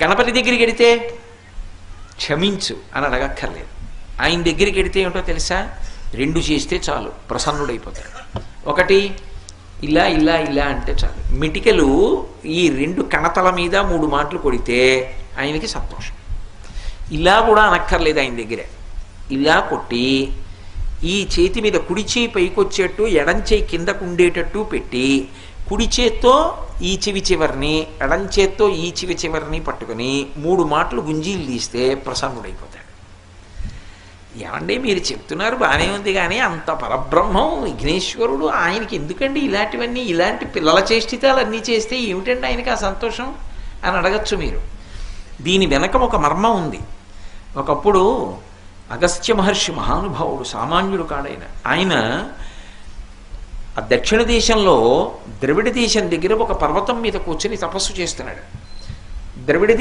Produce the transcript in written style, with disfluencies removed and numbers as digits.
గణపతి దగ్గరికి వెడితే క్షమించు అని అడగక్కర్లేదు. ఆయన దగ్గరికి వెడితే ఏమిటో తెలుసా? 2 చేస్తే చాలు, ప్రసన్నుడైపోతాడు. ఒకటి ఇలా ఇలా ఇలా అంటే చాలు. మిటికలు ఈ 2 కణతల మీద 3 మాటలు కొడితే ఆయనకి సంతోషం. ఇలా కూడా అనక్కర్లేదు ఆయన దగ్గరే. ఇలా కొట్టి ఈ చేతి మీద కుడి చేయి పైకొచ్చేట్టు ఎడం చేయి కిందకు ఉండేటట్టు పెట్టి కుడి చేత్తో ఈ చెవి చివరిని ఎడం చేత్తో ఈ చెవి చివరిని పట్టుకుని 3 మాటలు గుంజీలు తీస్తే ప్రసన్నుడైపోతాడు. ఏమండి మీరు చెప్తున్నారు బాగానే ఉంది, కానీ అంత పరబ్రహ్మం విఘ్నేశ్వరుడు, ఆయనకి ఎందుకండి ఇలాంటివన్నీ, ఇలాంటి పిల్లల చేష్టితాలు అన్నీ చేస్తే ఏమిటండి ఆయనకి ఆ సంతోషం అని అడగచ్చు మీరు. దీని వెనక ఒక మర్మం ఉంది. ఒకప్పుడు అగస్త్య మహర్షి మహానుభావుడు, సామాన్యుడు కాడైన ఆయన ఆ దక్షిణ దేశంలో ద్రవిడ దేశం దగ్గర ఒక పర్వతం మీద కూర్చొని తపస్సు చేస్తున్నాడు. ద్రవిడ